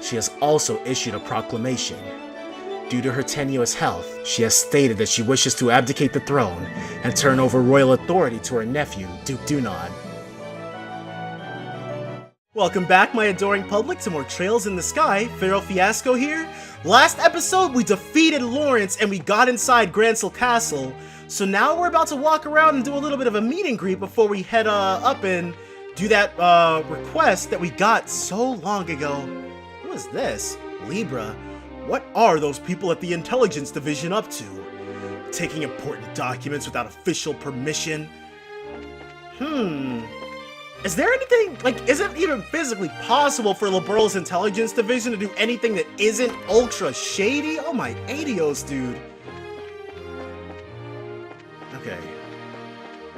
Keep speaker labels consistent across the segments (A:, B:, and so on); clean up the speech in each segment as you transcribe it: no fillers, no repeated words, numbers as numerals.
A: she has also issued a proclamation. Due to her tenuous health, she has stated that she wishes to abdicate the throne and turn over royal authority to her nephew, Duke Dunan. Welcome back, my adoring public, to more Trails in the Sky. Pharaoh Fiasco here. Last episode, we defeated Lawrence and we got inside Grancel Castle. So now we're about to walk around and do a little bit of a meet and greet before we head up and do that request that we got so long ago. Who is this? Libra. What are those people at the intelligence division up to? Taking important documents without official permission? Is there anything, like, is it even physically possible for Liberl's intelligence division to do anything that isn't ultra shady? Oh my adios, dude. Okay.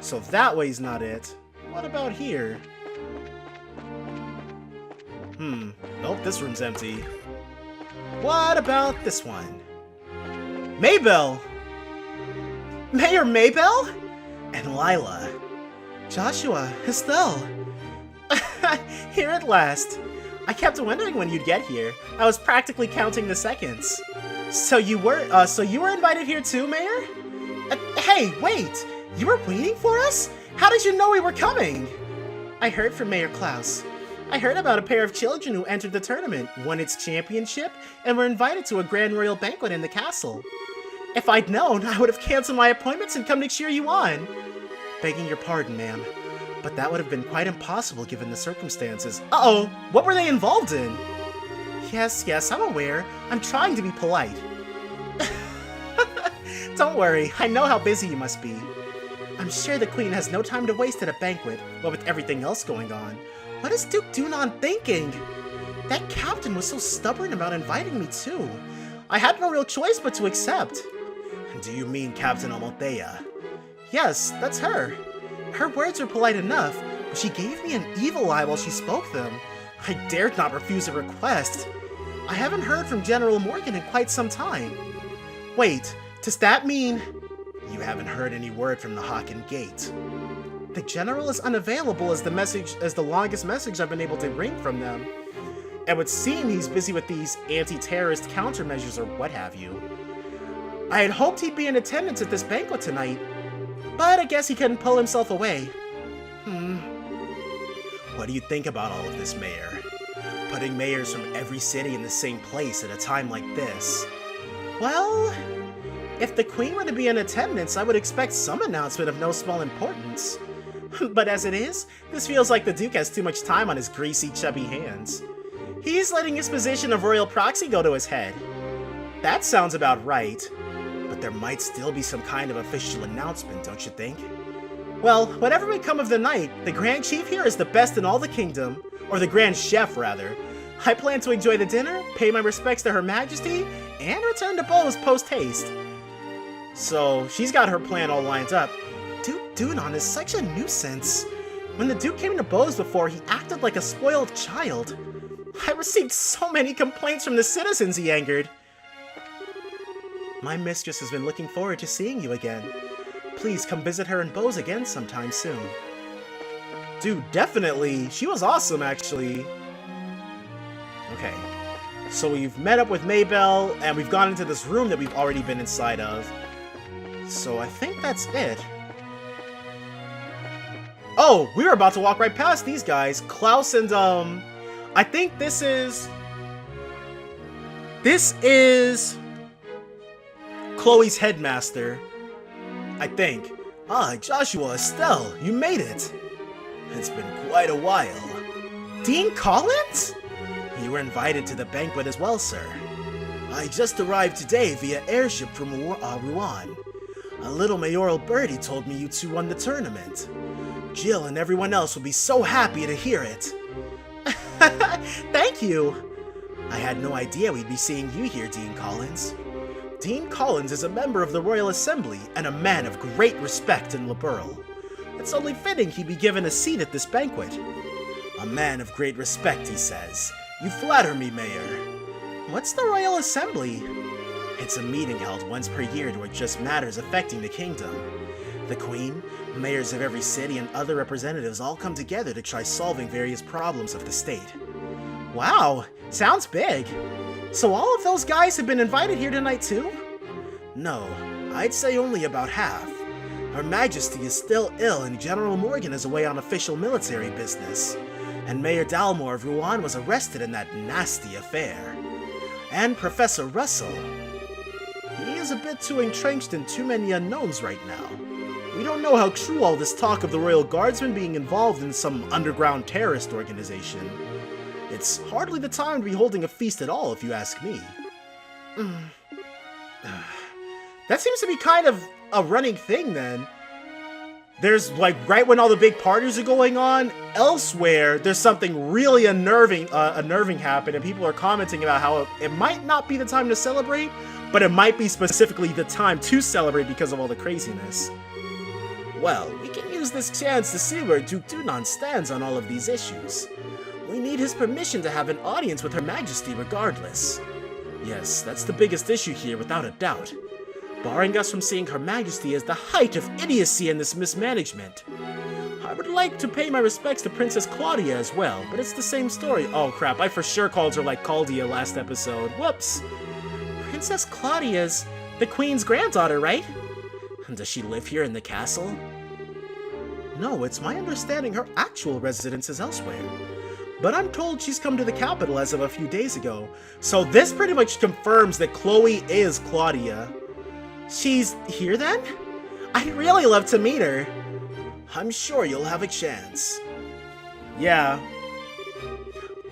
A: So that way's not it. What about here? Nope, this room's empty. What about this one? Maybell! Mayor Maybell? And Lila. Joshua, Estelle. Here at last. I kept wondering when you'd get here. I was practically counting the seconds. So you were invited here too, Mayor? Hey, wait! You were waiting for us? How did you know we were coming? I heard from Mayor Klaus. I heard about a pair of children who entered the tournament, won its championship, and were invited to a grand royal banquet in the castle. If I'd known, I would have canceled my appointments and come to cheer you on. Begging your pardon, ma'am, but that would have been quite impossible given the circumstances. Uh-oh, what were they involved in? Yes, I'm aware. I'm trying to be polite. Don't worry, I know how busy you must be. I'm sure the Queen has no time to waste at a banquet, what with everything else going on. What is Duke Dunan thinking? That captain was so stubborn about inviting me too. I had no real choice but to accept. Do you mean Captain Amalthea? Yes, that's her. Her words were polite enough, but she gave me an evil eye while she spoke them. I dared not refuse a request. I haven't heard from General Morgan in quite some time. Wait, does that mean... You haven't heard any word from the Haken Gate. The General is unavailable as the longest message I've been able to wring from them. It would seem he's busy with these anti-terrorist countermeasures or what have you. I had hoped he'd be in attendance at this banquet tonight, but I guess he couldn't pull himself away. What do you think about all of this, Mayor? Putting mayors from every city in the same place at a time like this? Well, if the Queen were to be in attendance, I would expect some announcement of no small importance. But as it is, this feels like the Duke has too much time on his greasy, chubby hands. He's letting his position of royal proxy go to his head. That sounds about right. But there might still be some kind of official announcement, don't you think? Well, whatever may come of the night, the Grand Chief here is the best in all the kingdom. Or the Grand Chef, rather. I plan to enjoy the dinner, pay my respects to Her Majesty, and return to Bose post-haste. So, she's got her plan all lined up. Duke Dunan is such a nuisance. When the Duke came to Bose before, he acted like a spoiled child. I received so many complaints from the citizens he angered. My mistress has been looking forward to seeing you again. Please come visit her in Bose again sometime soon. Dude, definitely. She was awesome, actually. Okay. So we've met up with Maybell, and we've gone into this room that we've already been inside of. So I think that's it. Oh, we were about to walk right past these guys. Klaus and, I think this is Chloe's headmaster. I think. Ah, Joshua, Estelle, you made it. It's been quite a while. Dean Collins? You were invited to the banquet as well, sir. I just arrived today via airship from Rouen. A little mayoral birdie told me you two won the tournament. Jill and everyone else will be so happy to hear it. Thank you. I had no idea we'd be seeing you here, Dean Collins. Dean Collins is a member of the Royal Assembly and a man of great respect in Liberl. It's only fitting he be given a seat at this banquet. A man of great respect, he says. You flatter me, Mayor. What's the Royal Assembly? It's a meeting held once per year to adjust matters affecting the kingdom. The Queen, mayors of every city, and other representatives all come together to try solving various problems of the state. Wow, Sounds big. So all of those guys have been invited here tonight too? No, I'd say only about half. Her Majesty is still ill and General Morgan is away on official military business. And Mayor Dalmore of Rouen was arrested in that nasty affair. And Professor Russell. He is a bit too entrenched in too many unknowns right now. We don't know how true all this talk of the Royal Guardsmen being involved in some underground terrorist organization. It's hardly the time to be holding a feast at all, if you ask me. That seems to be kind of a running thing, then. There's, like, right when all the big parties are going on, elsewhere, there's something really unnerving happen, and people are commenting about how it might not be the time to celebrate, but it might be specifically the time to celebrate because of all the craziness. Well, we can use this chance to see where Duke Dunan stands on all of these issues. We need his permission to have an audience with Her Majesty regardless. Yes, that's the biggest issue here, without a doubt. Barring us from seeing Her Majesty is the height of idiocy in this mismanagement. I would like to pay my respects to Princess Claudia as well, but it's the same story. Oh crap, I for sure called her like Caldia last episode. Whoops. Princess Claudia's the Queen's granddaughter, right? Does she live here in the castle? No, it's my understanding her actual residence is elsewhere. But I'm told she's come to the capital as of a few days ago. So this pretty much confirms that Chloe is Claudia. She's here then? I'd really love to meet her. I'm sure you'll have a chance. Yeah.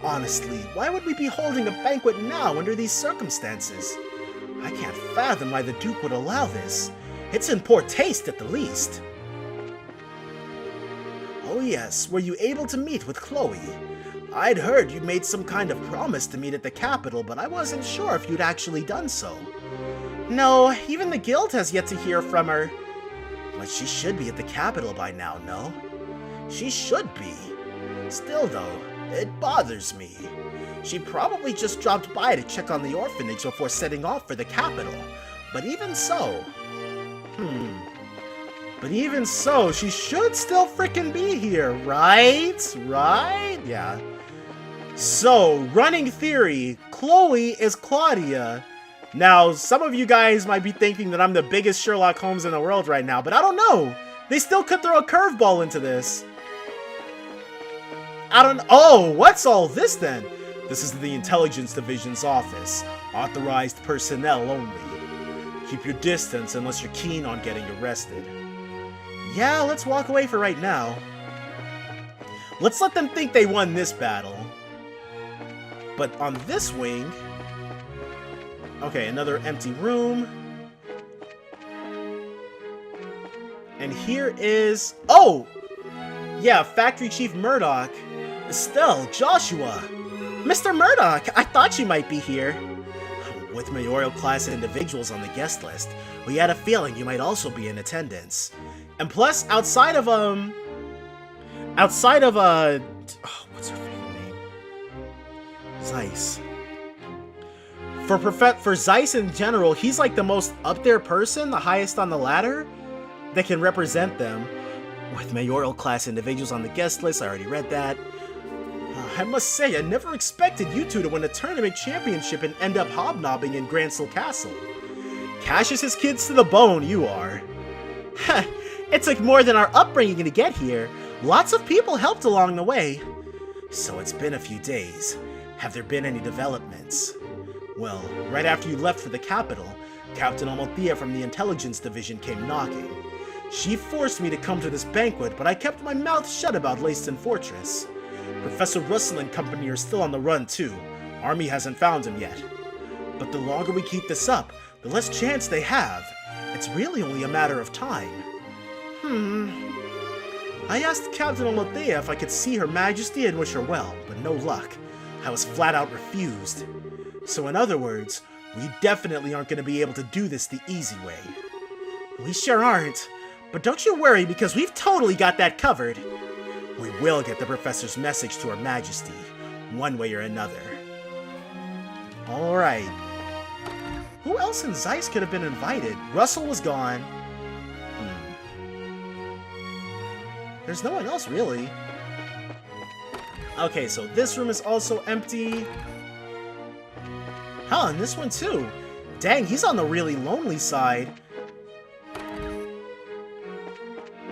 A: Honestly, why would we be holding a banquet now under these circumstances? I can't fathom why the Duke would allow this. It's in poor taste at the least. Oh yes, were you able to meet with Chloe? I'd heard you made some kind of promise to meet at the capital, but I wasn't sure if you'd actually done so. No, even the guild has yet to hear from her. But she should be at the capital by now, no? She should be. Still though, it bothers me. She probably just dropped by to check on the orphanage before setting off for the capital. But even so... But even so, she should still frickin' be here, right? Right? Yeah. So, running theory, Chloe is Claudia. Now, some of you guys might be thinking that I'm the biggest Sherlock Holmes in the world right now, but I don't know. They still could throw a curveball into this. Oh, what's all this then? This is the Intelligence Division's office. Authorized personnel only. Keep your distance unless you're keen on getting arrested. Yeah, let's walk away for right now. Let's let them think they won this battle. But on this wing... Okay, another empty room. And here is... Oh! Yeah, Factory Chief Murdoch. Estelle, Joshua. Mr. Murdoch, I thought you might be here. With mayoral class individuals on the guest list, we had a feeling you might also be in attendance. And plus, outside of, what's her favorite name? Zeiss. For Zeiss in general, he's like the most up there person, the highest on the ladder, that can represent them. With mayoral class individuals on the guest list, I already read that. I must say, I never expected you two to win a tournament championship and end up hobnobbing in Grancel Castle. Cassius's kids to the bone, you are. It took more than our upbringing to get here. Lots of people helped along the way. So it's been a few days. Have there been any developments? Well, right after you left for the capital, Captain Amalthea from the Intelligence Division came knocking. She forced me to come to this banquet, but I kept my mouth shut about Leyston Fortress. Professor Russell and company are still on the run too. Army hasn't found him yet. But the longer we keep this up, the less chance they have. It's really only a matter of time. I asked Captain Amalthea if I could see Her Majesty and wish her well, but no luck. I was flat out refused. So in other words, we definitely aren't going to be able to do this the easy way. We sure aren't. But don't you worry, because we've totally got that covered. We will get the Professor's message to Her Majesty, one way or another. Alright. Who else in Zeiss could have been invited? Russell was gone. There's no one else, really. Okay, so this room is also empty. Huh, and this one too. Dang, he's on the really lonely side.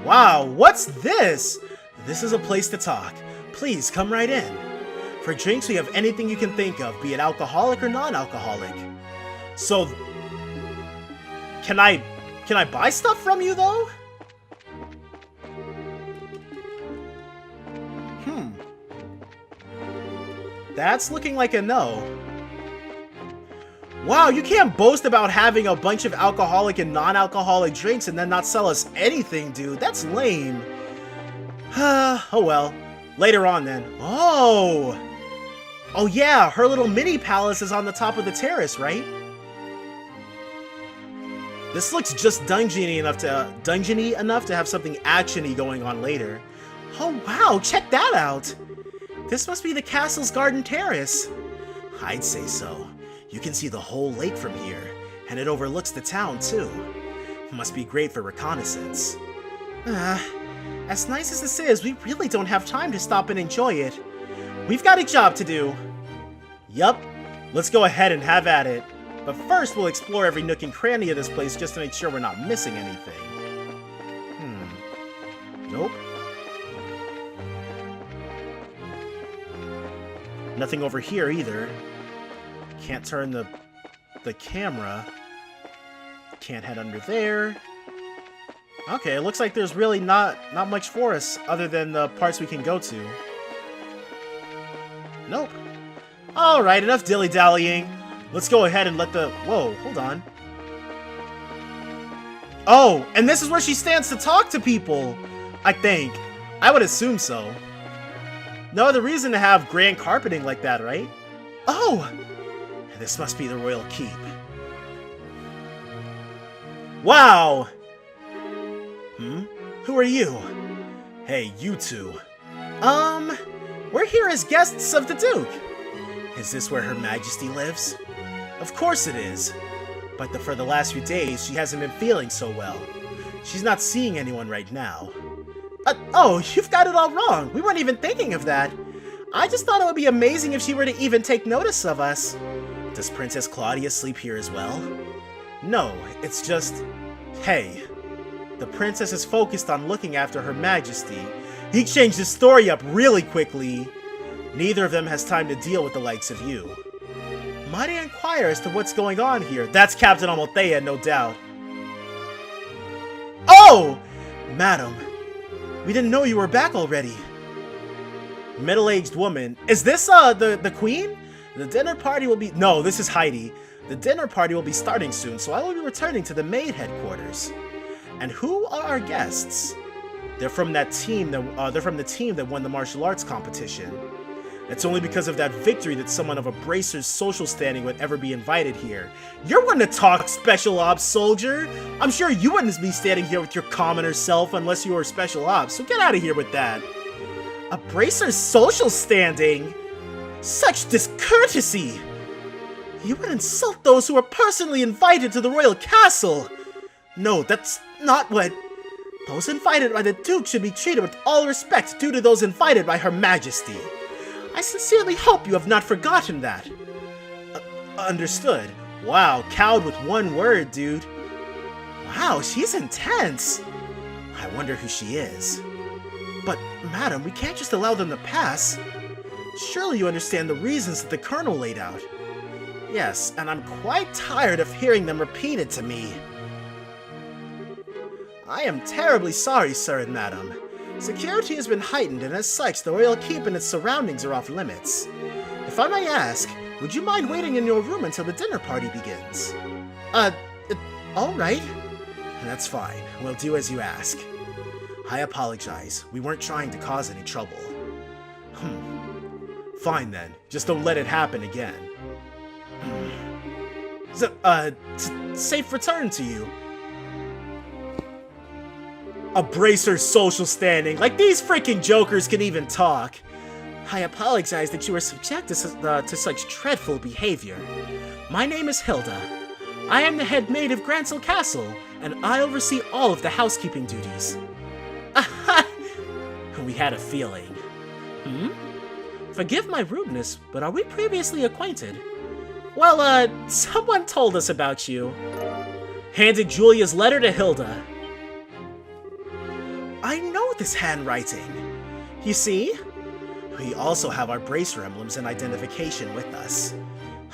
A: Wow, what's this? This is a place to talk. Please, come right in. For drinks, we have anything you can think of, be it alcoholic or non-alcoholic. So, can I buy stuff from you, though? That's looking like a no. Wow, you can't boast about having a bunch of alcoholic and non-alcoholic drinks and then not sell us anything, dude. That's lame. Oh well. Later on, then. Oh! Oh yeah, her little mini palace is on the top of the terrace, right? This looks just dungeony enough to have something actiony going on later. Oh wow, check that out! This must be the castle's garden terrace. I'd say so. You can see the whole lake from here, and it overlooks the town too. Must be great for reconnaissance. As nice as this is, we really don't have time to stop and enjoy it. We've got a job to do. Yup, let's go ahead and have at it. But first, we'll explore every nook and cranny of this place just to make sure we're not missing anything. Nope. Nothing over here either. Can't turn the camera. Can't head under there. Okay, it looks like there's really not much for us other than the parts we can go to. Nope. Alright, enough dilly-dallying. Let's go ahead and let the... Whoa, hold on. Oh, and this is where she stands to talk to people, I think. I would assume so. No other reason to have grand carpeting like that, right? Oh! This must be the royal keep. Wow! Who are you? Hey, you two. We're here as guests of the Duke. Is this where Her Majesty lives? Of course it is. But for the last few days, she hasn't been feeling so well. She's not seeing anyone right now. Oh, you've got it all wrong. We weren't even thinking of that. I just thought it would be amazing if she were to even take notice of us. Does Princess Claudia sleep here as well? No, it's just... Hey, the princess is focused on looking after Her Majesty. He changed his story up really quickly. Neither of them has time to deal with the likes of you. Might I inquire as to what's going on here? That's Captain Amalthea, no doubt. Oh! Madam, we didn't know you were back already. Middle-aged woman. Is this, the queen? The dinner party will be... No, this is Heidi. The dinner party will be starting soon, so I will be returning to the Maid headquarters. And who are our guests? They're from that team that, they're from the team that won the martial arts competition. It's only because of that victory that someone of a bracer's social standing would ever be invited here. You're one to talk, special ops soldier! I'm sure you wouldn't be standing here with your commoner self unless you were special ops, so get out of here with that. A bracer's social standing? Such discourtesy! You would insult those who are personally invited to the royal castle! No, that's not what... Those invited by the Duke should be treated with all respect due to those invited by Her Majesty. I sincerely hope you have not forgotten that. Understood. Wow, cowed with one word, dude. Wow, she's intense. I wonder who she is. But, madam, we can't just allow them to pass. Surely you understand the reasons that the Colonel laid out. Yes, and I'm quite tired of hearing them repeated to me. I am terribly sorry, sir and madam. Security has been heightened, and as such, the royal keep and its surroundings are off limits. If I may ask, would you mind waiting in your room until the dinner party begins? Alright. That's fine. We'll do as you ask. I apologize. We weren't trying to cause any trouble. Fine then. Just don't let it happen again. Safe return to you. A bracer's social standing. Like, these freaking jokers can even talk. I apologize that you were subjected to such dreadful behavior. My name is Hilda. I am the head maid of Grancel Castle, and I oversee all of the housekeeping duties. We had a feeling. Forgive my rudeness, but are we previously acquainted? Well, someone told us about you. Handed Julia's letter to Hilda. I know this handwriting. You see? We also have our bracer emblems and identification with us.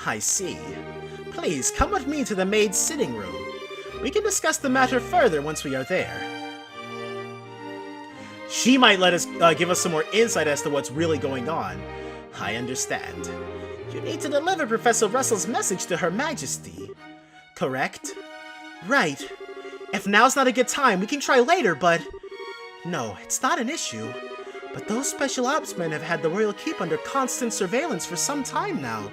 A: I see. Please, come with me to the Maid's sitting room. We can discuss the matter further once we are there. She might let us give us some more insight as to what's really going on. I understand. You need to deliver Professor Russell's message to Her Majesty. Correct? Right. If now's not a good time, we can try later, but... No, it's not an issue. But those special ops men have had the Royal Keep under constant surveillance for some time now.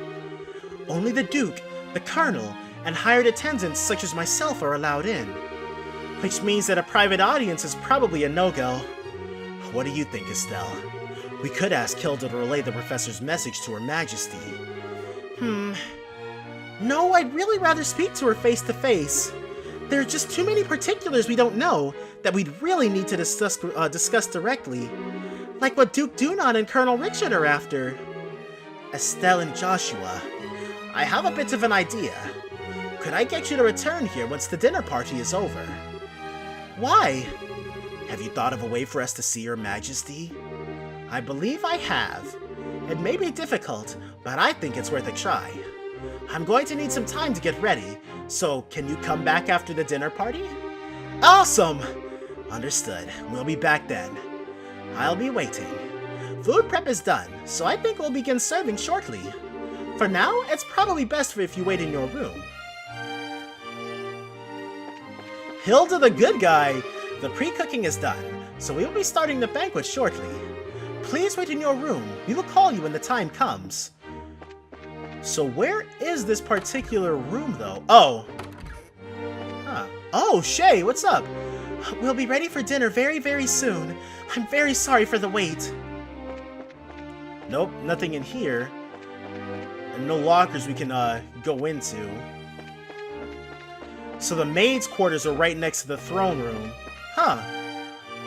A: Only the Duke, the Colonel, and hired attendants such as myself are allowed in. Which means that a private audience is probably a no-go. What do you think, Estelle? We could ask Hilda to relay the Professor's message to Her Majesty. No, I'd really rather speak to her face-to-face. There are just too many particulars we don't know that we'd really need to discuss directly. Like what Duke Dunan and Colonel Richard are after. Estelle and Joshua, I have a bit of an idea. Could I get you to return here once the dinner party is over? Why? Have you thought of a way for us to see Her Majesty? I believe I have. It may be difficult, but I think it's worth a try. I'm going to need some time to get ready, so can you come back after the dinner party? Awesome! Understood. We'll be back then. I'll be waiting. Food prep is done, so I think we'll begin serving shortly. For now, it's probably best if you wait in your room. Hilda the good guy! The pre-cooking is done, so we will be starting the banquet shortly. Please wait in your room. We will call you when the time comes. So where is this particular room, though? Oh. Huh. Oh, Shay, what's up? We'll be ready for dinner very, very soon. I'm very sorry for the wait. Nope, nothing in here. And no lockers we can go into. So the maid's quarters are right next to the throne room. Huh.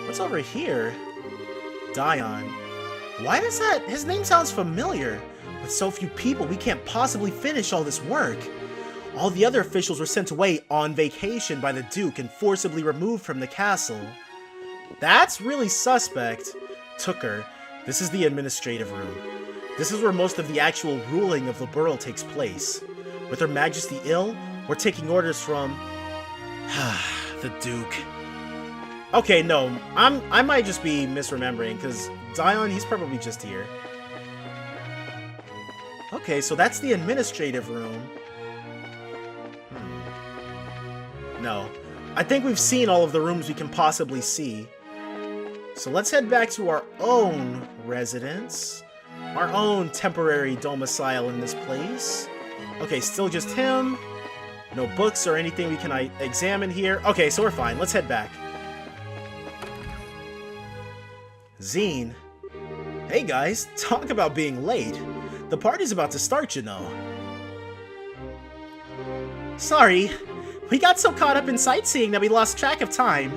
A: What's over here? Dion. Why does that... His name sounds familiar. With so few people, we can't possibly finish all this work. All the other officials were sent away on vacation by the Duke and forcibly removed from the castle. That's really suspect. Tooker, this is the administrative room. This is where most of the actual ruling of Liberl takes place. With Her Majesty ill, we're taking orders from... the Duke. Okay, no, I might just be misremembering, because Dion, he's probably just here. Okay, so that's the administrative room. No. I think we've seen all of the rooms we can possibly see. So let's head back to our own residence. Our own temporary domicile in this place. Okay, still just him. No books or anything we can examine here. Okay, so we're fine. Let's head back. Zine. Hey guys, talk about being late. The party's about to start, you know. Sorry, we got so caught up in sightseeing that we lost track of time.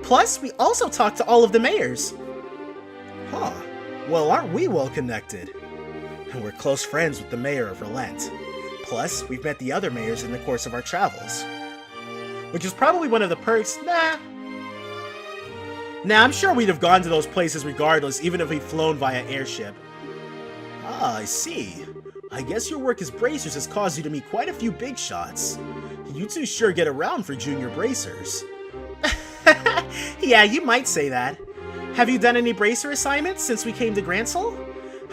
A: Plus, we also talked to all of the mayors. Huh. Well, aren't we well connected? And we're close friends with the mayor of Relent. Plus, we've met the other mayors in the course of our travels. Which is probably one of the perks. Nah, I'm sure we'd have gone to those places regardless, even if we'd flown via airship. Ah, I see. I guess your work as bracers has caused you to meet quite a few big shots. You two sure get around for junior bracers. Yeah, you might say that. Have you done any bracer assignments since we came to Grancel?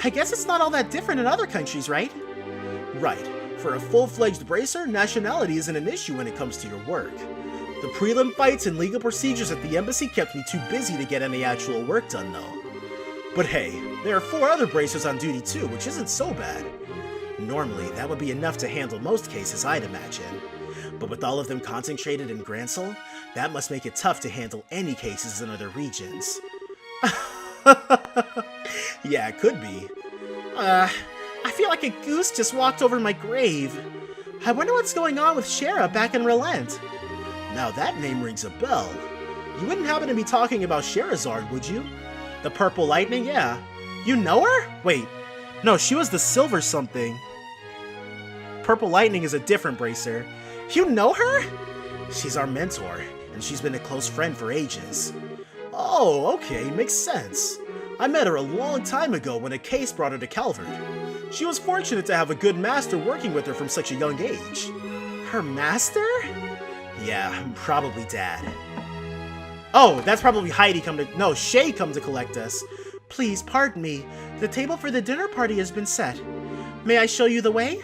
A: I guess it's not all that different in other countries, right? Right. For a full-fledged bracer, nationality isn't an issue when it comes to your work. The prelim fights and legal procedures at the embassy kept me too busy to get any actual work done, though. But hey, there are 4 other bracers on duty too, which isn't so bad. Normally, that would be enough to handle most cases, I'd imagine. But with all of them concentrated in Grancel, that must make it tough to handle any cases in other regions. Yeah, it could be. I feel like a goose just walked over my grave. I wonder what's going on with Shara back in Relent. Now that name rings a bell. You wouldn't happen to be talking about Sherazard, would you? The Purple Lightning, yeah. You know her? Wait, no, she was the Silver something. Purple Lightning is a different bracer. You know her? She's our mentor, and she's been a close friend for ages. Oh, okay, makes sense. I met her a long time ago when a case brought her to Calvert. She was fortunate to have a good master working with her from such a young age. Her master? Yeah, probably Dad. Oh, that's probably Heidi Shay come to collect us. Please, pardon me. The table for the dinner party has been set. May I show you the way?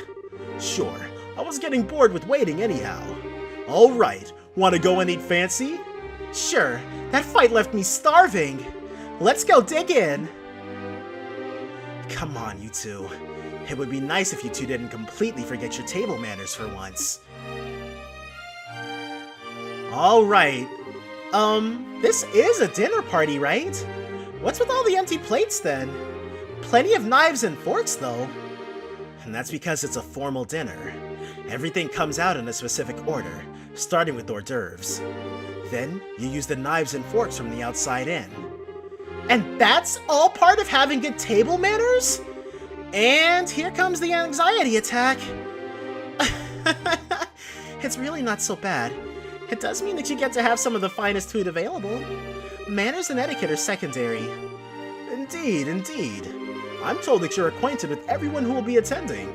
A: Sure. I was getting bored with waiting anyhow. Alright, wanna go and eat fancy? Sure, that fight left me starving. Let's go dig in. Come on, you two. It would be nice if you two didn't completely forget your table manners for once. Alright. This is a dinner party, right? What's with all the empty plates then? Plenty of knives and forks, though. And that's because it's a formal dinner. Everything comes out in a specific order, starting with hors d'oeuvres. Then, you use the knives and forks from the outside in. And that's all part of having good table manners? And here comes the anxiety attack. It's really not so bad. It does mean that you get to have some of the finest food available. Manners and etiquette are secondary. Indeed, indeed. I'm told that you're acquainted with everyone who will be attending.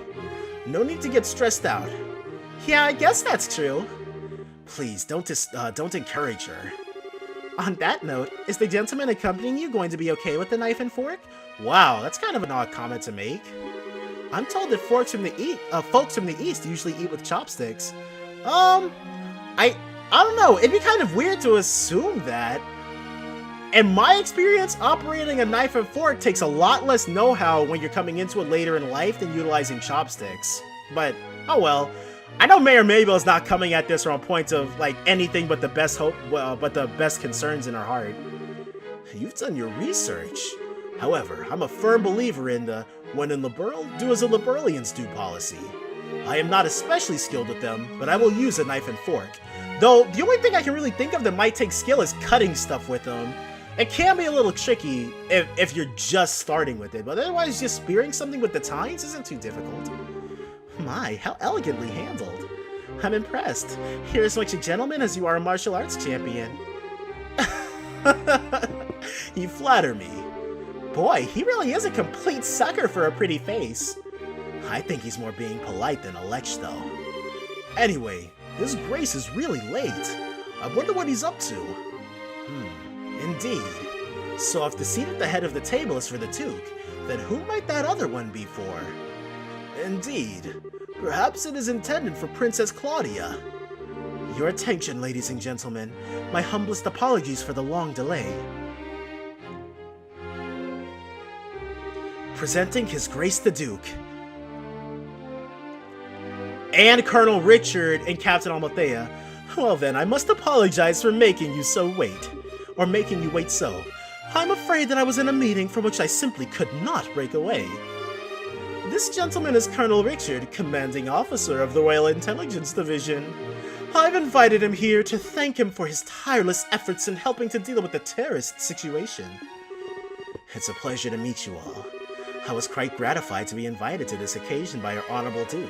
A: No need to get stressed out. Yeah, I guess that's true. Please, don't encourage her. On that note, is the gentleman accompanying you going to be okay with the knife and fork? Wow, that's kind of an odd comment to make. I'm told that folks from the East usually eat with chopsticks. I don't know, it'd be kind of weird to assume that. In my experience, operating a knife and fork takes a lot less know-how when you're coming into it later in life than utilizing chopsticks. But, oh well. I know Mayor Maybell's not coming at this from a point of, like, anything but the best hope, but the best concerns in her heart. You've done your research. However, I'm a firm believer in the when in Liberl, do as the Liberlians do policy. I am not especially skilled with them, but I will use a knife and fork. Though, the only thing I can really think of that might take skill is cutting stuff with them. It can be a little tricky if you're just starting with it, but otherwise just spearing something with the tines isn't too difficult. My, how elegantly handled. I'm impressed. You're as much a gentleman as you are a martial arts champion. You flatter me. Boy, he really is a complete sucker for a pretty face. I think he's more being polite than a lech, though. Anyway, this Grace is really late. I wonder what he's up to. Indeed. So if the seat at the head of the table is for the Duke, then who might that other one be for? Indeed. Perhaps it is intended for Princess Claudia. Your attention, ladies and gentlemen. My humblest apologies for the long delay. Presenting His Grace the Duke. And Colonel Richard and Captain Almathea. Well then, I must apologize for making you wait so. I'm afraid that I was in a meeting from which I simply could not break away. This gentleman is Colonel Richard, Commanding Officer of the Royal Intelligence Division. I've invited him here to thank him for his tireless efforts in helping to deal with the terrorist situation. It's a pleasure to meet you all. I was quite gratified to be invited to this occasion by your Honorable Duke.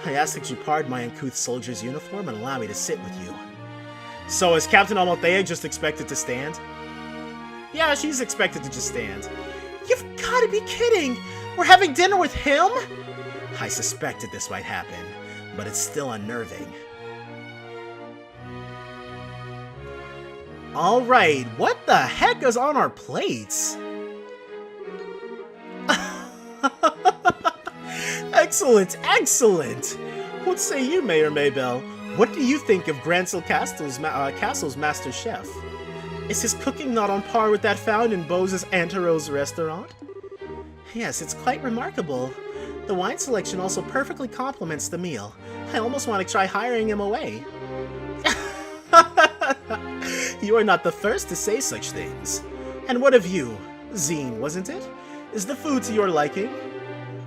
A: I ask that you pardon my uncouth soldier's uniform and allow me to sit with you. So is Captain Almathea just expected to stand? Yeah, she's expected to just stand. You've gotta be kidding! We're having dinner with him? I suspected this might happen, but it's still unnerving. Alright, what the heck is on our plates? Excellent, excellent! What say you, Mayor Maybell? What do you think of Grancel Castle's master chef? Is his cooking not on par with that found in Bose's Antero's restaurant? Yes, it's quite remarkable. The wine selection also perfectly complements the meal. I almost want to try hiring him away. You are not the first to say such things. And what of you? Zine, wasn't it? Is the food to your liking?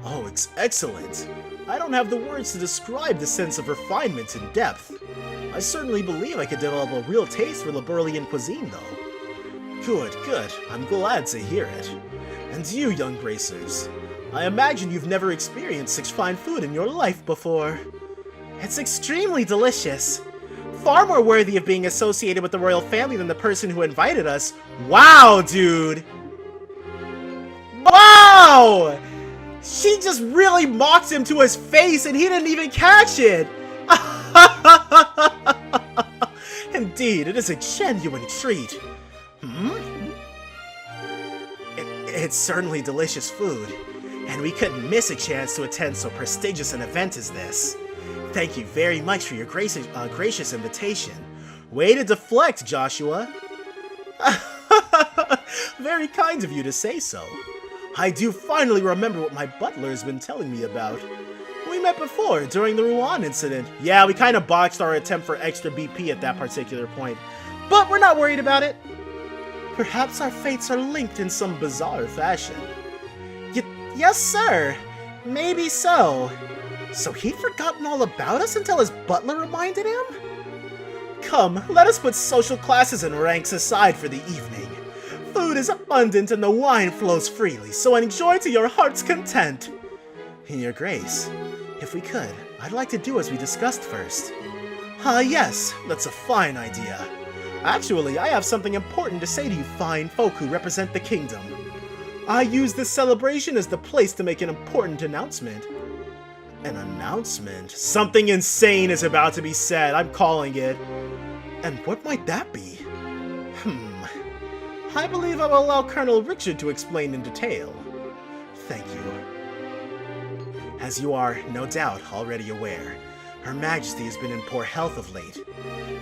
A: Oh, it's excellent. I don't have the words to describe the sense of refinement and depth. I certainly believe I could develop a real taste for Liberlian cuisine, though. Good, good. I'm glad to hear it. And you, young gracers, I imagine you've never experienced such fine food in your life before. It's extremely delicious. Far more worthy of being associated with the royal family than the person who invited us. Wow, dude! Wow! She just really mocked him to his face and he didn't even catch it! Indeed, it is a genuine treat. It's certainly delicious food, and we couldn't miss a chance to attend so prestigious an event as this. Thank you very much for your gracious invitation. Way to deflect, Joshua. Very kind of you to say so. I do finally remember what my butler has been telling me about. We met before, during the Rouen incident. Yeah, we kind of botched our attempt for extra BP at that particular point. But we're not worried about it. Perhaps our fates are linked in some bizarre fashion. Yes, sir. Maybe so. So he'd forgotten all about us until his butler reminded him? Come, let us put social classes and ranks aside for the evening. Food is abundant and the wine flows freely, so enjoy to your heart's content. Your Grace, if we could, I'd like to do as we discussed first. Yes, that's a fine idea. Actually, I have something important to say to you fine folk who represent the kingdom. I use this celebration as the place to make an important announcement. An announcement? Something insane is about to be said, I'm calling it. And what might that be? I believe I will allow Colonel Richard to explain in detail. Thank you. As you are, no doubt, already aware, Her Majesty has been in poor health of late.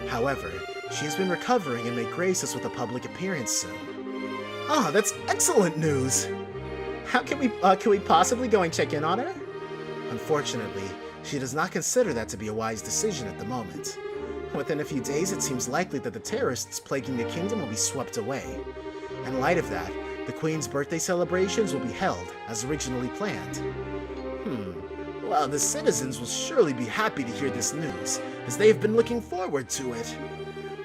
A: However, she has been recovering and may grace us with a public appearance soon. Ah, that's excellent news! Can we possibly go and check in on her? Unfortunately, she does not consider that to be a wise decision at the moment. Within a few days, it seems likely that the terrorists plaguing the kingdom will be swept away. In light of that, the Queen's birthday celebrations will be held, as originally planned. Well, the citizens will surely be happy to hear this news, as they have been looking forward to it.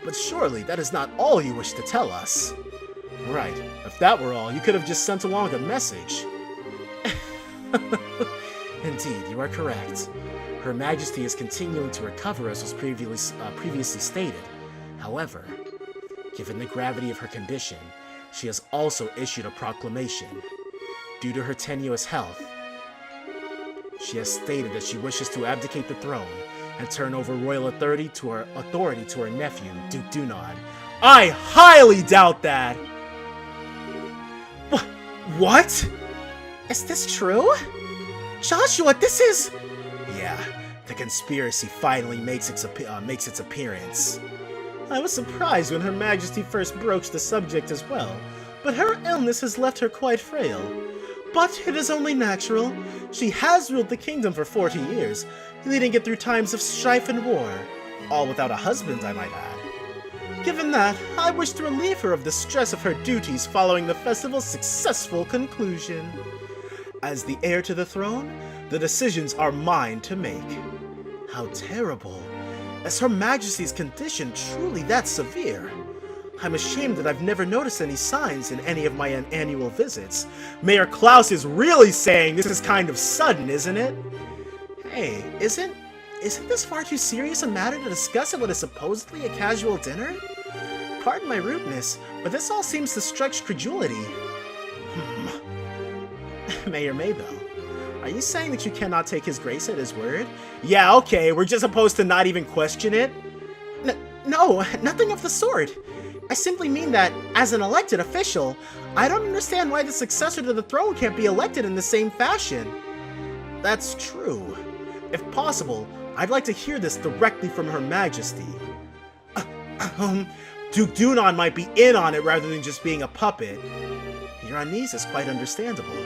A: But surely that is not all you wish to tell us. Right, if that were all, you could have just sent along a message. Indeed, you are correct. Her Majesty is continuing to recover as was previously stated. However, given the gravity of her condition, she has also issued a proclamation. Due to her tenuous health, she has stated that she wishes to abdicate the throne and turn over royal authority to her nephew, Duke Dunan. I highly doubt that! What? Is this true? Joshua, this is... Yeah, the conspiracy finally makes its appearance. I was surprised when Her Majesty first broached the subject as well, but her illness has left her quite frail. But it is only natural. She has ruled the kingdom for 40 years, leading it through times of strife and war, all without a husband, I might add. Given that, I wish to relieve her of the stress of her duties following the festival's successful conclusion. As the heir to the throne, the decisions are mine to make. How terrible. Is Her Majesty's condition truly that severe? I'm ashamed that I've never noticed any signs in any of my annual visits. Mayor Klaus is really saying this is kind of sudden, isn't it? Hey, isn't this far too serious a matter to discuss at what is supposedly a casual dinner? Pardon my rudeness, but this all seems to stretch credulity. Mayor Maybell, are you saying that you cannot take his grace at his word? Yeah, okay, we're just supposed to not even question it? No, nothing of the sort. I simply mean that, as an elected official, I don't understand why the successor to the throne can't be elected in the same fashion. That's true. If possible, I'd like to hear this directly from Her Majesty. Duke Dunan might be in on it rather than just being a puppet. Your unease is quite understandable,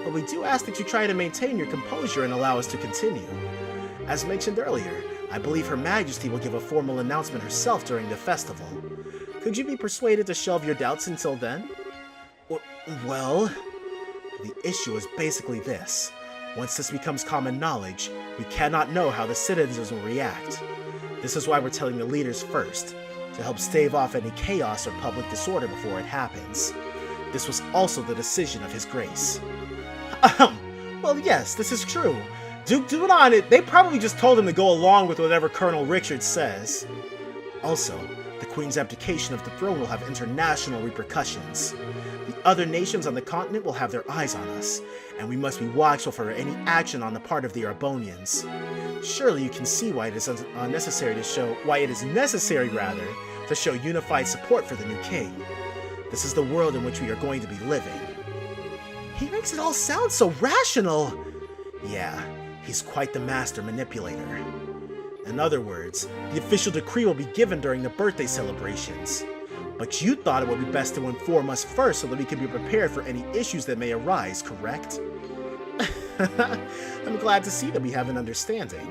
A: but we do ask that you try to maintain your composure and allow us to continue. As mentioned earlier, I believe Her Majesty will give a formal announcement herself during the festival. Could you be persuaded to shelve your doubts until then? Well, the issue is basically this. Once this becomes common knowledge, we cannot know how the citizens will react. This is why we're telling the leaders first, to help stave off any chaos or public disorder before it happens. This was also the decision of His Grace. Well, yes, this is true. Duke Dunan, they probably just told him to go along with whatever Colonel Richard says. Also, the Queen's abdication of the throne will have international repercussions. The other nations on the continent will have their eyes on us, and we must be watchful for any action on the part of the Arbonians. Surely you can see why it is necessary to show unified support for the new king. This is the world in which we are going to be living. He makes it all sound so rational. Yeah, he's quite the master manipulator. In other words, the official decree will be given during the birthday celebrations. But you thought it would be best to inform us first so that we can be prepared for any issues that may arise, correct? I'm glad to see that we have an understanding.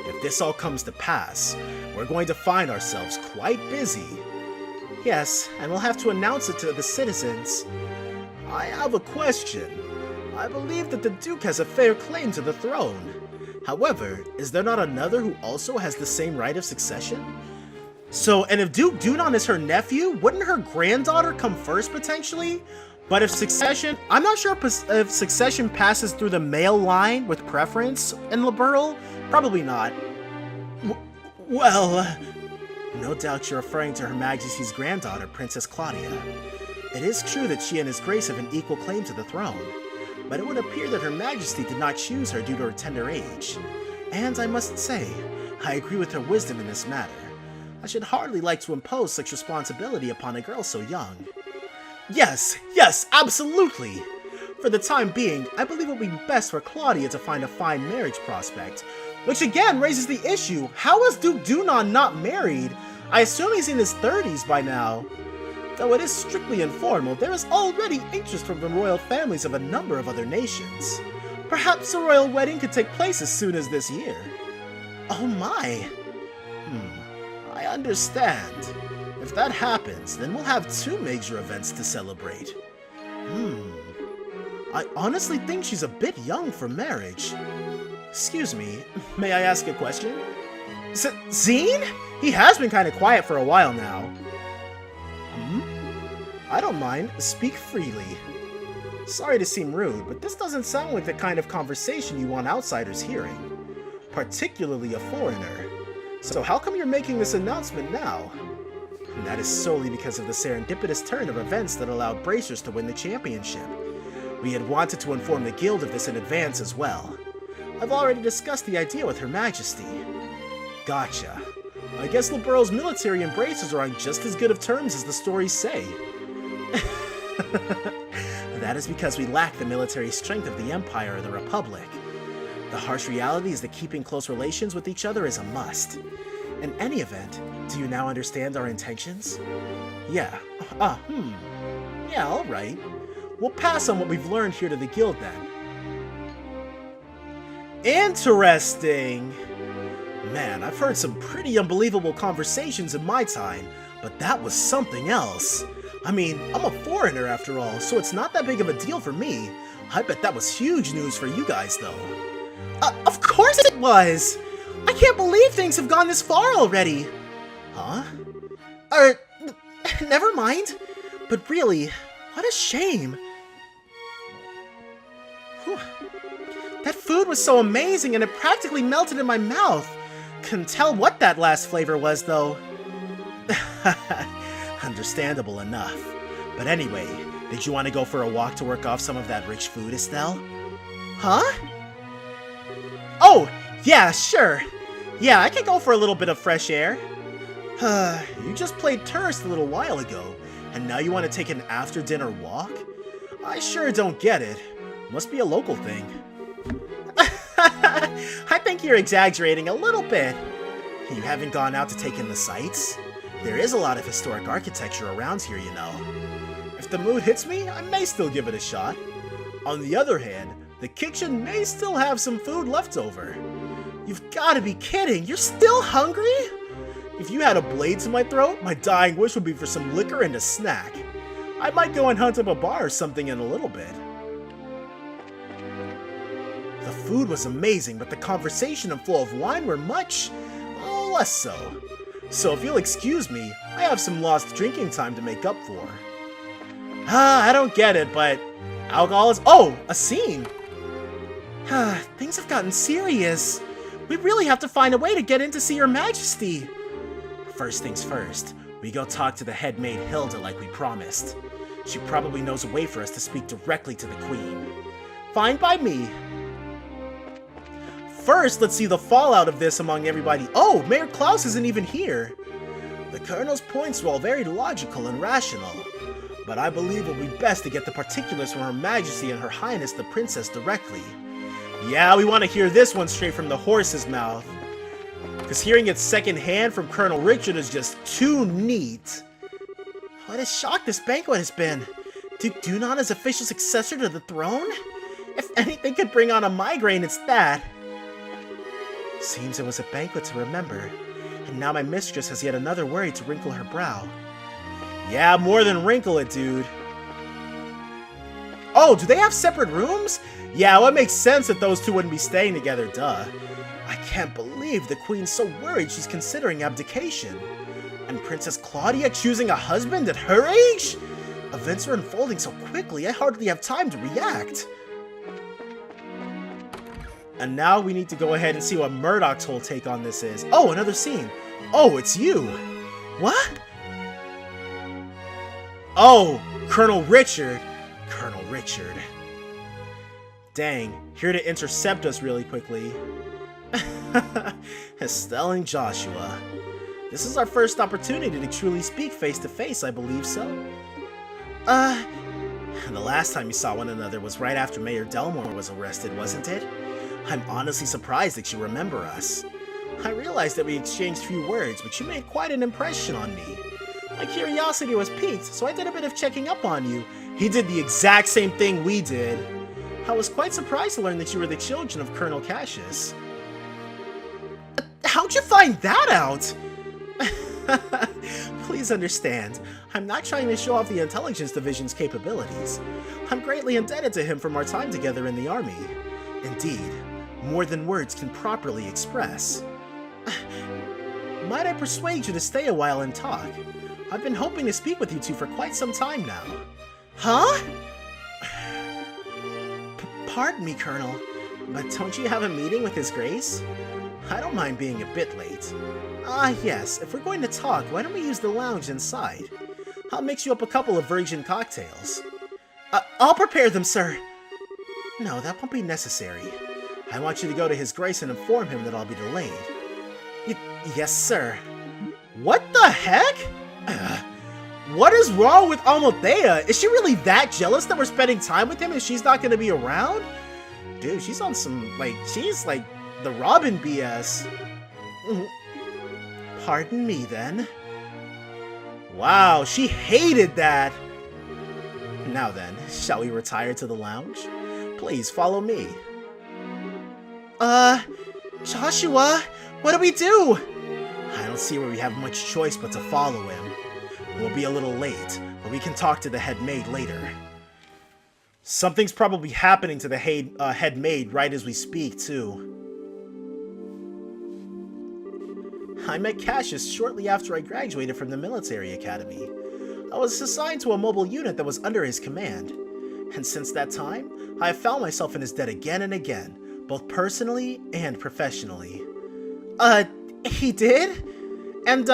A: If this all comes to pass, we're going to find ourselves quite busy. Yes, and we'll have to announce it to the citizens. I have a question. I believe that the Duke has a fair claim to the throne. However, is there not another who also has the same right of succession? So, and if Duke Dunan is her nephew, wouldn't her granddaughter come first potentially? But if succession, I'm not sure if succession passes through the male line with preference in Liberl. Probably not. Well, no doubt you're referring to Her Majesty's granddaughter, Princess Claudia. It is true that she and His Grace have an equal claim to the throne, but it would appear that Her Majesty did not choose her due to her tender age. And I must say, I agree with her wisdom in this matter. I should hardly like to impose such responsibility upon a girl so young. Yes, absolutely! For the time being, I believe it would be best for Claudia to find a fine marriage prospect. Which again raises the issue, how is Duke Dunan not married? I assume he's in his 30s by now. Though it is strictly informal, there is already interest from the royal families of a number of other nations. Perhaps a royal wedding could take place as soon as this year. Oh my! I understand. If that happens, then we'll have 2 major events to celebrate. I honestly think she's a bit young for marriage. Excuse me, may I ask a question? Zine? He has been kind of quiet for a while now. I don't mind. Speak freely. Sorry to seem rude, but this doesn't sound like the kind of conversation you want outsiders hearing. Particularly a foreigner. So how come you're making this announcement now? And that is solely because of the serendipitous turn of events that allowed Bracers to win the championship. We had wanted to inform the guild of this in advance as well. I've already discussed the idea with Her Majesty. Gotcha. I guess Liberl's military and Bracers are on just as good of terms as the stories say. That is because we lack the military strength of the Empire or the Republic. The harsh reality is that keeping close relations with each other is a must. In any event, do you now understand our intentions? Yeah. Yeah, alright. We'll pass on what we've learned here to the guild then. Interesting! Man, I've heard some pretty unbelievable conversations in my time, but that was something else. I mean, I'm a foreigner after all, so it's not that big of a deal for me. I bet that was huge news for you guys, though. Of course it was! I can't believe things have gone this far already! Huh? Never mind. But really, what a shame. Whew. That food was so amazing and it practically melted in my mouth. Couldn't tell what that last flavor was, though. Understandable enough. But anyway, did you want to go for a walk to work off some of that rich food, Estelle? Huh? Oh, yeah, sure. Yeah, I can go for a little bit of fresh air. You just played tourist a little while ago, and now you want to take an after-dinner walk? I sure don't get it. Must be a local thing. I think you're exaggerating a little bit. You haven't gone out to take in the sights? There is a lot of historic architecture around here, you know. If the mood hits me, I may still give it a shot. On the other hand, the kitchen may still have some food left over. You've got to be kidding! You're still hungry? If you had a blade to my throat, my dying wish would be for some liquor and a snack. I might go and hunt up a bar or something in a little bit. The food was amazing, but the conversation and flow of wine were much less so. So if you'll excuse me, I have some lost drinking time to make up for. I don't get it, but Alcohol is... Oh! A scene! Things have gotten serious. We really have to find a way to get in to see Your Majesty. First things first, we go talk to the head maid Hilda like we promised. She probably knows a way for us to speak directly to the Queen. Fine by me. First, let's see the fallout of this among everybody. Oh, Mayor Klaus isn't even here. The Colonel's points were all very logical and rational, but I believe it would be best to get the particulars from Her Majesty and Her Highness the Princess directly. Yeah, we want to hear this one straight from the horse's mouth, because hearing it secondhand from Colonel Richard is just too neat. What a shock this banquet has been. Duke Dunan is official successor to the throne? If anything could bring on a migraine, it's that. Seems it was a banquet to remember, and now my mistress has yet another worry to wrinkle her brow. Yeah, more than wrinkle it, dude. Oh, do they have separate rooms? Yeah, well, it makes sense that those two wouldn't be staying together, duh. I can't believe the Queen's so worried she's considering abdication. And Princess Claudia choosing a husband at her age? Events are unfolding so quickly, I hardly have time to react. And now we need to go ahead and see what Murdoch's whole take on this is. Oh, another scene. Oh, it's you. What? Oh, Colonel Richard. Colonel Richard. Dang, here to intercept us really quickly. Estelle and Joshua. This is our first opportunity to truly speak face to face, I believe so. The last time you saw one another was right after Mayor Delmore was arrested, wasn't it? I'm honestly surprised that you remember us. I realized that we exchanged few words, but you made quite an impression on me. My curiosity was piqued, so I did a bit of checking up on you. He did the exact same thing we did. I was quite surprised to learn that you were the children of Colonel Cassius. How'd you find that out? Please understand, I'm not trying to show off the Intelligence Division's capabilities. I'm greatly indebted to him from our time together in the army. Indeed, more than words can properly express. Might I persuade you to stay a while and talk? I've been hoping to speak with you two for quite some time now. Huh? Pardon me, Colonel, but don't you have a meeting with His Grace? I don't mind being a bit late. Yes, if we're going to talk, why don't we use the lounge inside? I'll mix you up a couple of virgin cocktails. I'll prepare them, sir. No, that won't be necessary. I want you to go to His Grace and inform him that I'll be delayed. Yes, sir. What the heck? What is wrong with Almothea? Is she really that jealous that we're spending time with him and she's not gonna be around? Dude, she's on some, she's like the Robin BS. Pardon me, then. Wow, she hated that. Now then, shall we retire to the lounge? Please follow me. Joshua, what do we do? I don't see where we have much choice but to follow him. We'll be a little late, but we can talk to the head maid later. Something's probably happening to the head maid right as we speak, too. I met Cassius shortly after I graduated from the military academy. I was assigned to a mobile unit that was under his command, and since that time, I have found myself in his debt again and again, both personally and professionally. He did? And,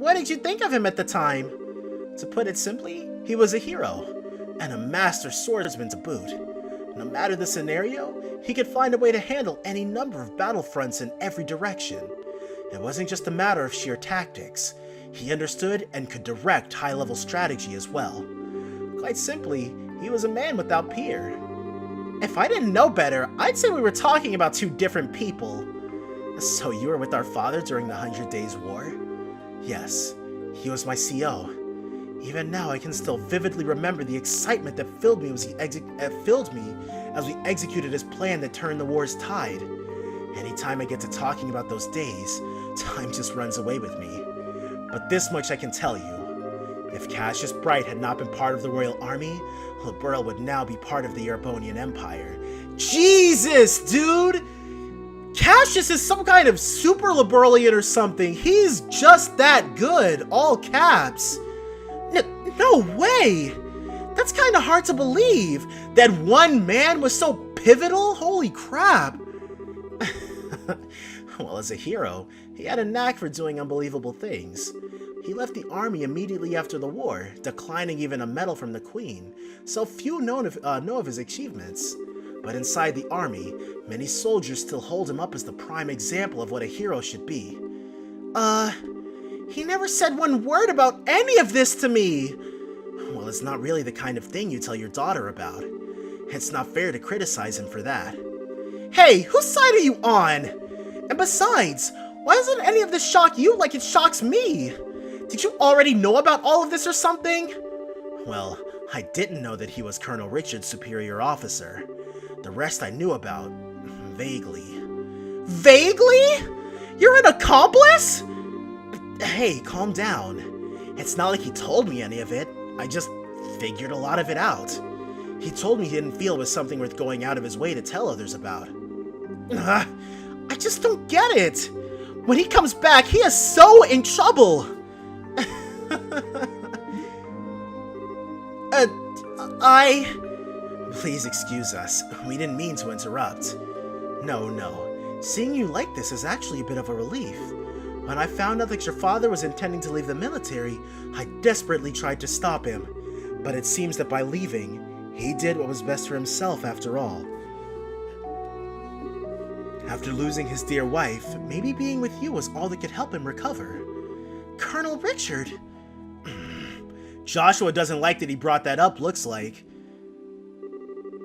A: what did you think of him at the time? To put it simply, he was a hero, and a master swordsman to boot. No matter the scenario, he could find a way to handle any number of battlefronts in every direction. It wasn't just a matter of sheer tactics. He understood and could direct high-level strategy as well. Quite simply, he was a man without peer. If I didn't know better, I'd say we were talking about two different people. So you were with our father during the 100 Days War? Yes, he was my CO. Even now, I can still vividly remember the excitement that filled me as we executed his plan that turned the war's tide. Anytime I get to talking about those days, time just runs away with me. But this much I can tell you. If Cassius Bright had not been part of the Royal Army, Liberl would now be part of the Erebonian Empire. Jesus, dude! Cassius is some kind of super Liberlian or something. He's just that good, all caps. No way! That's kind of hard to believe. That one man was so pivotal? Holy crap. Well, as a hero, he had a knack for doing unbelievable things. He left the army immediately after the war, declining even a medal from the Queen, so few know of his achievements. But inside the army, many soldiers still hold him up as the prime example of what a hero should be. He never said one word about any of this to me! Well, it's not really the kind of thing you tell your daughter about. It's not fair to criticize him for that. Hey, whose side are you on? And besides, why doesn't any of this shock you like it shocks me? Did you already know about all of this or something? Well, I didn't know that he was Colonel Richard's superior officer. The rest I knew about, vaguely. Vaguely? You're an accomplice? Hey, calm down. It's not like he told me any of it. I just figured a lot of it out. He told me he didn't feel it was something worth going out of his way to tell others about. I just don't get it. When he comes back, he is so in trouble. Please excuse us. We didn't mean to interrupt. No. Seeing you like this is actually a bit of a relief. When I found out that your father was intending to leave the military, I desperately tried to stop him. But it seems that by leaving, he did what was best for himself after all. After losing his dear wife, maybe being with you was all that could help him recover. Colonel Richard! Joshua doesn't like that he brought that up, looks like.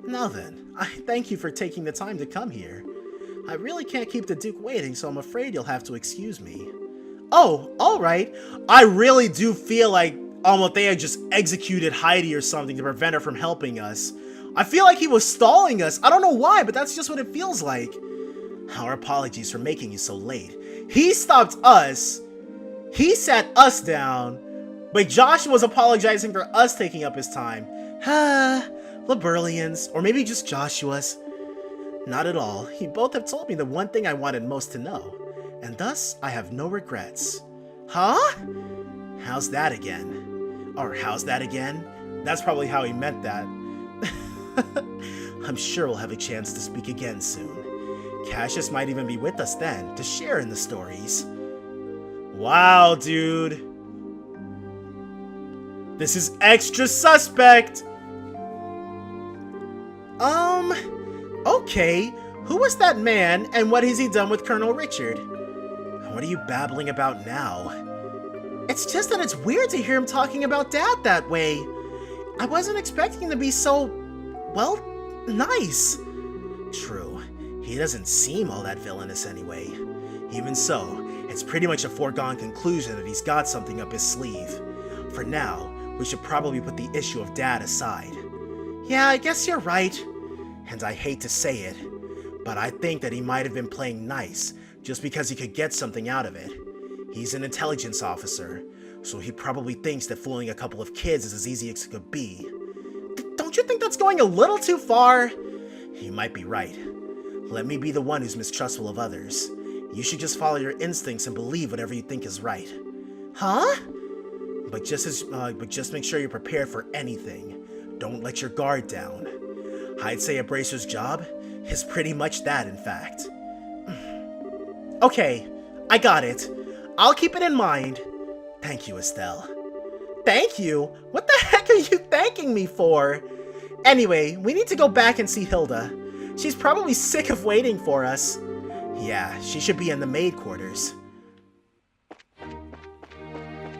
A: Now then, I thank you for taking the time to come here. I really can't keep the Duke waiting, so I'm afraid you'll have to excuse me. Oh, alright. I really do feel like Amalthea just executed Heidi or something to prevent her from helping us. I feel like he was stalling us. I don't know why, but that's just what it feels like. Our apologies for making you so late. He stopped us. He sat us down. But Joshua was apologizing for us taking up his time. Liberlians, or maybe just Joshua's. Not at all. You both have told me the one thing I wanted most to know, and thus I have no regrets. Huh? How's that again? Or how's that again? That's probably how he meant that. I'm sure we'll have a chance to speak again soon. Cassius might even be with us then, to share in the stories. Wow, dude. This is extra suspect! Okay, who was that man, and what has he done with Colonel Richard? What are you babbling about now? It's just that it's weird to hear him talking about Dad that way. I wasn't expecting him to be so, well, nice. True, he doesn't seem all that villainous anyway. Even so, it's pretty much a foregone conclusion that he's got something up his sleeve. For now, we should probably put the issue of Dad aside. Yeah, I guess you're right. And I hate to say it, but I think that he might have been playing nice just because he could get something out of it. He's an intelligence officer, so he probably thinks that fooling a couple of kids is as easy as it could be. Don't you think that's going a little too far? You might be right. Let me be the one who's mistrustful of others. You should just follow your instincts and believe whatever you think is right. Huh? But just make sure you're prepared for anything. Don't let your guard down. I'd say a bracer's job is pretty much that, in fact. Okay, I got it. I'll keep it in mind. Thank you, Estelle. Thank you? What the heck are you thanking me for? Anyway, we need to go back and see Hilda. She's probably sick of waiting for us. Yeah, she should be in the maid quarters.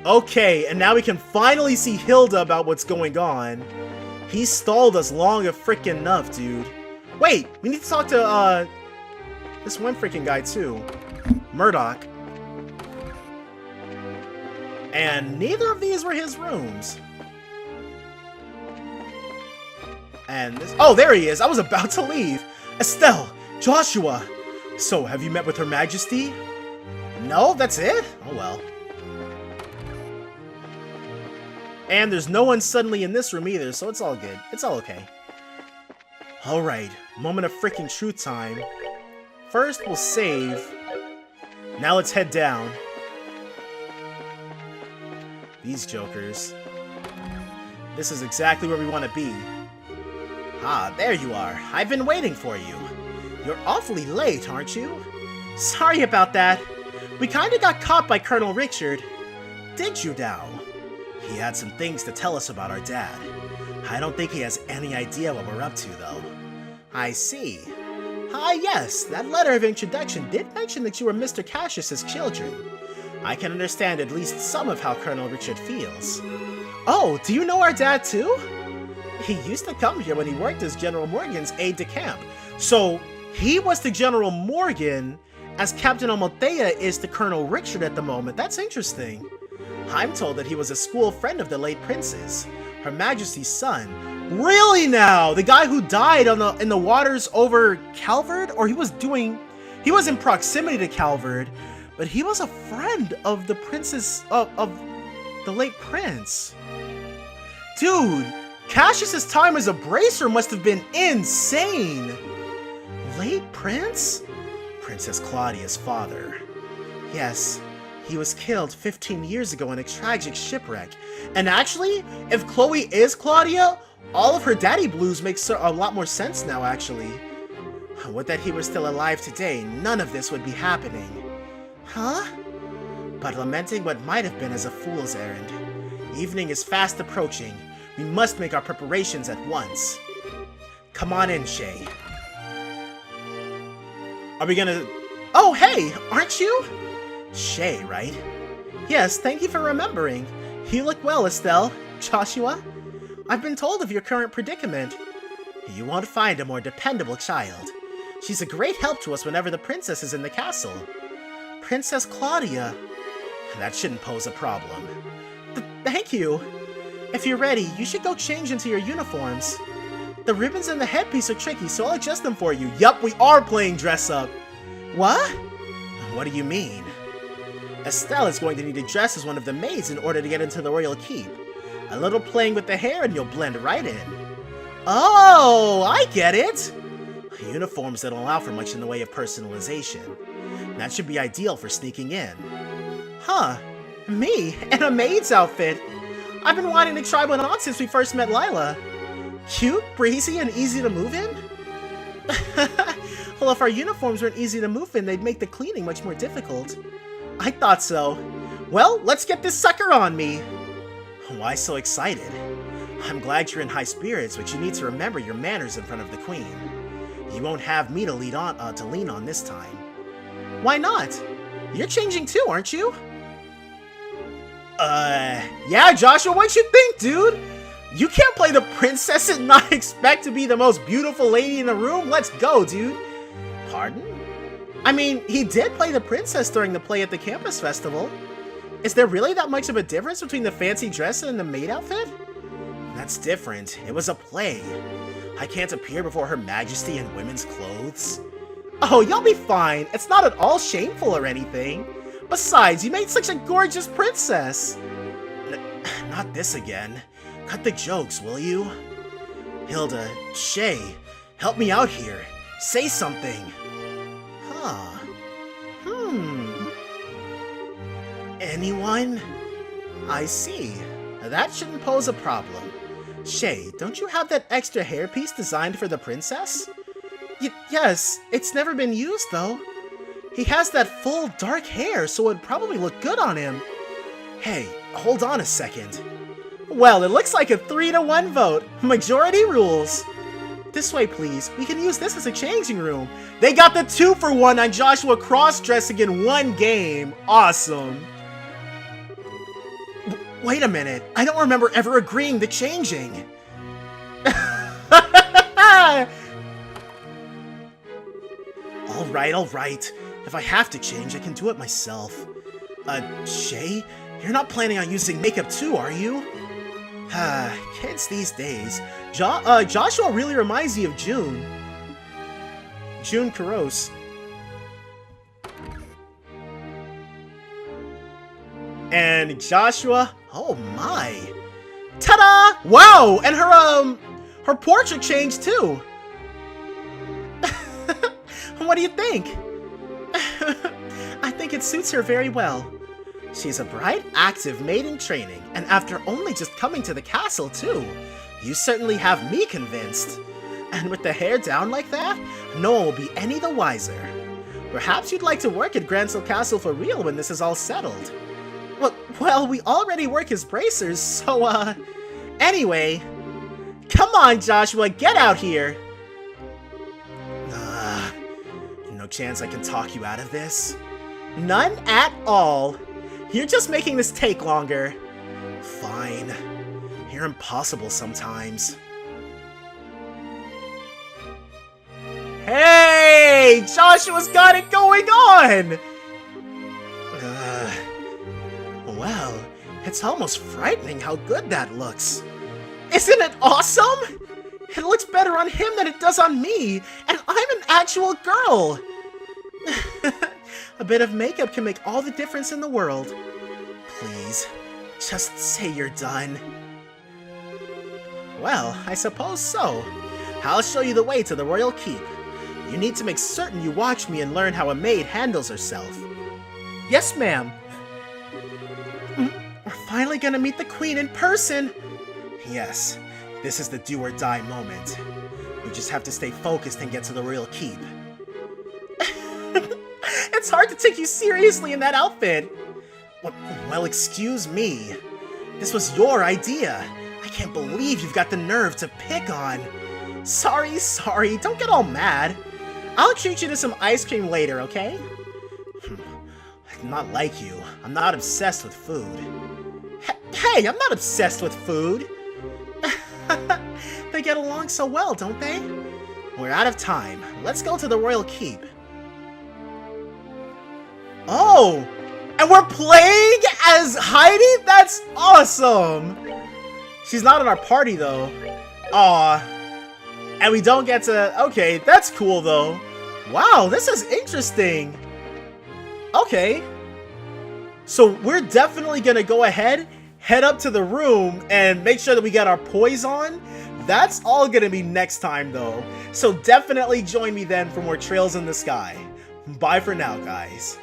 A: Okay, and now we can finally see Hilda about what's going on. He stalled us long enough, dude. Wait, we need to talk to, this one freaking guy, too. Murdoch. And neither of these were his rooms. And this... Oh, there he is! I was about to leave! Estelle! Joshua! So, have you met with Her Majesty? No, that's it? Oh well. And there's no one suddenly in this room either, so it's all good. It's all okay. Alright, moment of freaking truth time. First, we'll save. Now let's head down. These jokers. This is exactly where we want to be. Ah, there you are. I've been waiting for you. You're awfully late, aren't you? Sorry about that. We kinda got caught by Colonel Richard. Did you now? He had some things to tell us about our dad. I don't think he has any idea what we're up to, though. I see. Ah, yes, that letter of introduction did mention that you were Mr. Cassius's children. I can understand at least some of how Colonel Richard feels. Oh, do you know our dad, too? He used to come here when he worked as General Morgan's aide-de-camp. So, he was to General Morgan as Captain Amalthea is to Colonel Richard at the moment. That's interesting. I'm told that he was a school friend of the late prince's, Her Majesty's son. Really now? The guy who died in the waters over Calvard? Or he was in proximity to Calvard, but he was a friend of the prince's, of the late prince. Dude, Cassius's time as a bracer must have been insane. Late prince? Princess Claudia's father. Yes, he was killed 15 years ago in a tragic shipwreck. And actually, if Chloe is Claudia, all of her daddy blues makes a lot more sense now, actually. Would that he were still alive today, none of this would be happening. Huh? But lamenting what might have been is a fool's errand. Evening is fast approaching. We must make our preparations at once. Come on in, Shay. Are we gonna... Oh, hey! Aren't you? Shay, right? Yes, thank you for remembering. You look well, Estelle. Joshua? I've been told of your current predicament. You won't find a more dependable child. She's a great help to us whenever the princess is in the castle. Princess Claudia. That shouldn't pose a problem. Thank you. If you're ready, you should go change into your uniforms. The ribbons and the headpiece are tricky, so I'll adjust them for you. Yup, we are playing dress up. What? What do you mean? Estelle is going to need to dress as one of the maids in order to get into the royal keep. A little playing with the hair and you'll blend right in. Oh, I get it! Uniforms that don't allow for much in the way of personalization. That should be ideal for sneaking in. Huh, me in a maid's outfit. I've been wanting to try one on since we first met Lila. Cute, breezy, and easy to move in? Well, if our uniforms weren't easy to move in, they'd make the cleaning much more difficult. I thought so. Well, let's get this sucker on me. Why so excited? I'm glad you're in high spirits, but you need to remember your manners in front of the queen. You won't have me to lean on this time. Why not? You're changing too, aren't you? Yeah, Joshua, what you think, dude? You can't play the princess and not expect to be the most beautiful lady in the room? Let's go, dude. Pardon? I mean, he did play the princess during the play at the campus festival. Is there really that much of a difference between the fancy dress and the maid outfit? That's different. It was a play. I can't appear before Her Majesty in women's clothes. Oh, you'll be fine. It's not at all shameful or anything. Besides, you made such a gorgeous princess. Not this again. Cut the jokes, will you? Hilda, Shay, help me out here. Say something. Huh. Anyone? I see. That shouldn't pose a problem. Shay, don't you have that extra hairpiece designed for the princess? Yes, it's never been used though. He has that full dark hair, so it'd probably look good on him. Hey, hold on a second. Well, it looks like a 3-to-1 vote. Majority rules. This way, please. We can use this as a changing room. They got the 2-for-1 on Joshua cross-dressing in one game. Awesome. Wait a minute. I don't remember ever agreeing to changing. All right. If I have to change, I can do it myself. Shay? You're not planning on using makeup too, are you? Kids these days. Joshua really reminds me of June. June Caros. And Joshua, oh my. Ta-da! Wow! And her portrait changed too. What do you think? I think it suits her very well. She's a bright, active maid in training, and after only just coming to the castle too. You certainly have me convinced. And with the hair down like that, no one will be any the wiser. Perhaps you'd like to work at Grancel Castle for real when this is all settled. Well, we already work as bracers, so, anyway. Come on, Joshua, get out here! No chance I can talk you out of this? None at all. You're just making this take longer. Fine. You're impossible sometimes. Hey! Joshua's got it going on! Well, it's almost frightening how good that looks. Isn't it awesome? It looks better on him than it does on me, and I'm an actual girl! A bit of makeup can make all the difference in the world. Please, just say you're done. Well, I suppose so. I'll show you the way to the royal keep. You need to make certain you watch me and learn how a maid handles herself. Yes, ma'am. We're finally gonna meet the queen in person. Yes, this is the do-or-die moment. We just have to stay focused and get to the royal keep. It's hard to take you seriously in that outfit. Well, excuse me. This was your idea. I can't believe you've got the nerve to pick on. Sorry, don't get all mad. I'll treat you to some ice cream later, okay? Not like you. I'm not obsessed with food. Hey, I'm not obsessed with food. They get along so well, don't they? We're out of time. Let's go to the royal keep. Oh! And we're playing as Heidi? That's awesome! She's not in our party, though. Aw. And we don't get to... Okay, that's cool, though. Wow, this is interesting. Okay. So we're definitely gonna go ahead, head up to the room, and make sure that we get our poise on. That's all gonna be next time, though. So definitely join me then for more Trails in the Sky. Bye for now, guys.